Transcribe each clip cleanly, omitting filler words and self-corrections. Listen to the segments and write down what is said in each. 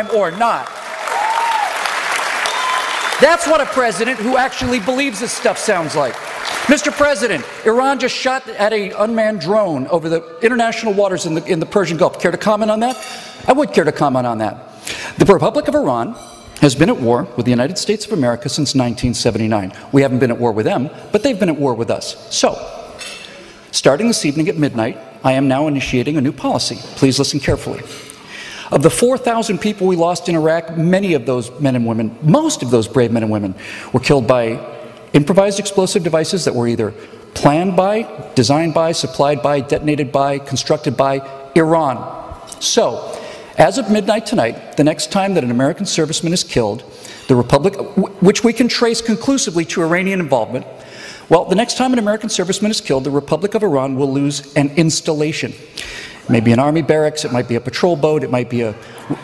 or not. That's what a president who actually believes this stuff sounds like. Mr. President, Iran just shot at an unmanned drone over the international waters in the Persian Gulf. Care to comment on that? I would care to comment on that. The Republic of Iran has been at war with the United States of America since 1979. We haven't been at war with them, but they've been at war with us. So, starting this evening at midnight, I am now initiating a new policy. Please listen carefully. Of the 4,000 people we lost in Iraq, many of those men and women, most of those brave men and women, were killed by improvised explosive devices that were either planned by, designed by, supplied by, detonated by, constructed by Iran. So, as of midnight tonight, the next time that an American serviceman is killed, the Republic, which we can trace conclusively to Iranian involvement, well, the next time an American serviceman is killed, the Republic of Iran will lose an installation. It may be an army barracks, it might be a patrol boat, it might be an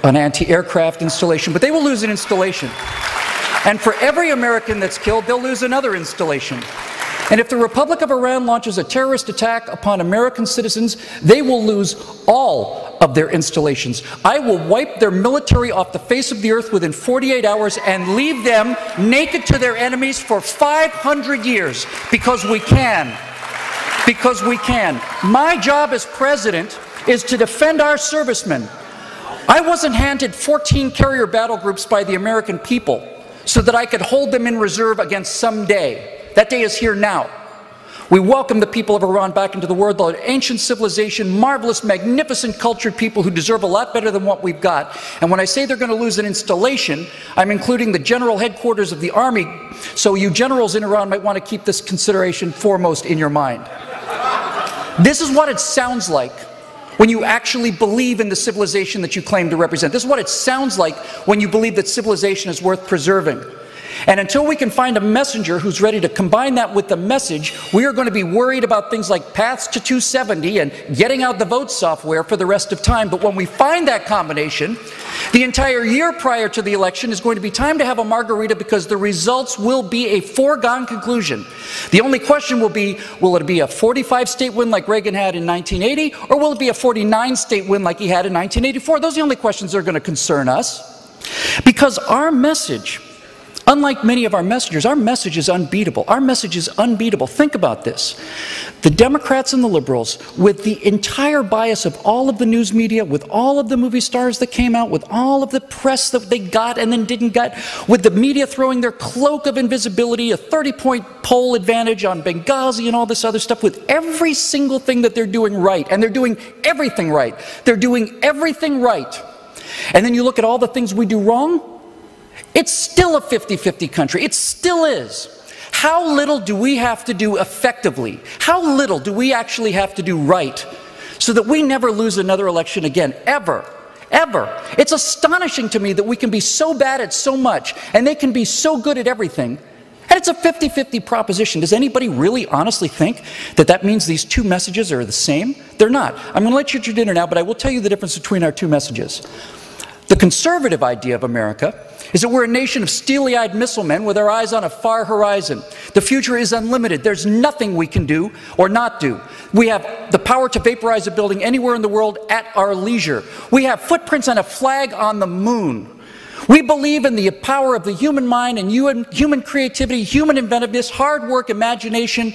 anti-aircraft installation, but they will lose an installation. And for every American that's killed, they'll lose another installation. And if the Republic of Iran launches a terrorist attack upon American citizens, they will lose all of their installations. I will wipe their military off the face of the earth within 48 hours and leave them naked to their enemies for 500 years, because we can. Because we can. My job as president is to defend our servicemen. I wasn't handed 14 carrier battle groups by the American people so that I could hold them in reserve against some day. That day is here now. We welcome the people of Iran back into the world, the ancient civilization, marvelous, magnificent, cultured people who deserve a lot better than what we've got. And when I say they're going to lose an installation, I'm including the general headquarters of the army, so you generals in Iran might want to keep this consideration foremost in your mind. This is what it sounds like when you actually believe in the civilization that you claim to represent. This is what it sounds like when you believe that civilization is worth preserving. And until we can find a messenger who's ready to combine that with the message, we are going to be worried about things like paths to 270 and getting out the vote software for the rest of time. But when we find that combination, the entire year prior to the election is going to be time to have a margarita, because the results will be a foregone conclusion. The only question will it be a 45-state win like Reagan had in 1980, or will it be a 49-state win like he had in 1984? Those are the only questions that are going to concern us. Because our message, unlike many of our messengers, our message is unbeatable. Our message is unbeatable. Think about this. The Democrats and the liberals, with the entire bias of all of the news media, with all of the movie stars that came out, with all of the press that they got and then didn't get, with the media throwing their cloak of invisibility, a 30-point poll advantage on Benghazi and all this other stuff, with every single thing that they're doing right, and they're doing everything right. They're doing everything right. And then you look at all the things we do wrong, it's still a 50-50 country. It still is. How little do we have to do effectively? How little do we actually have to do right so that we never lose another election again, ever? Ever. It's astonishing to me that we can be so bad at so much and they can be so good at everything. And it's a 50-50 proposition. Does anybody really honestly think that that means these two messages are the same? They're not. I'm going to let you eat your dinner now, but I will tell you the difference between our two messages. The conservative idea of America is that we're a nation of steely-eyed missile men with our eyes on a far horizon. The future is unlimited. There's nothing we can do or not do. We have the power to vaporize a building anywhere in the world at our leisure. We have footprints on a flag on the moon. We believe in the power of the human mind and human creativity, human inventiveness, hard work, imagination.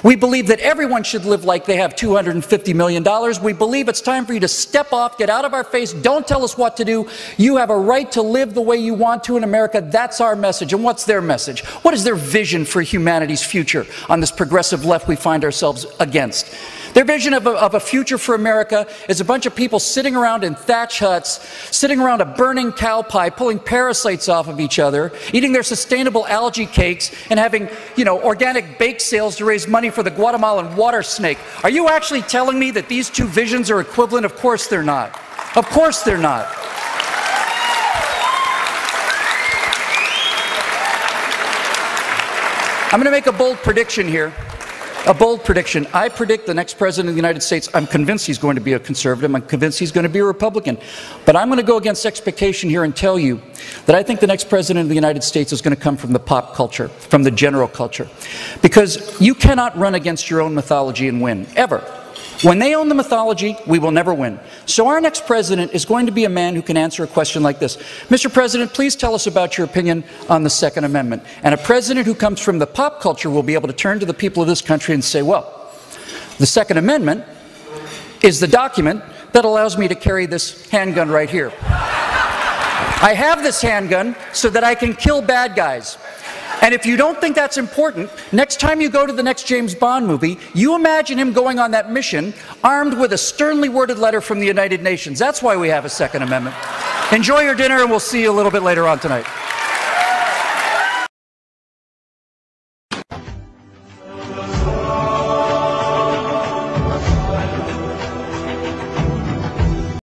We believe that everyone should live like they have $250 million. We believe it's time for you to step off, get out of our face, don't tell us what to do. You have a right to live the way you want to in America. That's our message. And what's their message? What is their vision for humanity's future on this progressive left we find ourselves against? Their vision of a future for America is a bunch of people sitting around in thatch huts, sitting around a burning cow pie, pulling parasites off of each other, eating their sustainable algae cakes, and having, organic bake sales to raise money for the Guatemalan water snake. Are you actually telling me that these two visions are equivalent? Of course they're not. Of course they're not. I'm going to make a bold prediction here. A bold prediction. I predict the next president of the United States, I'm convinced he's going to be a conservative, I'm convinced he's going to be a Republican. But I'm going to go against expectation here and tell you that I think the next president of the United States is going to come from the pop culture, from the general culture. Because you cannot run against your own mythology and win, ever. When they own the mythology, we will never win. So our next president is going to be a man who can answer a question like this. Mr. President, please tell us about your opinion on the Second Amendment. And a president who comes from the pop culture will be able to turn to the people of this country and say, well, the Second Amendment is the document that allows me to carry this handgun right here. I have this handgun so that I can kill bad guys. And if you don't think that's important, next time you go to the next James Bond movie, you imagine him going on that mission armed with a sternly worded letter from the United Nations. That's why we have a Second Amendment. Enjoy your dinner, and we'll see you a little bit later on tonight.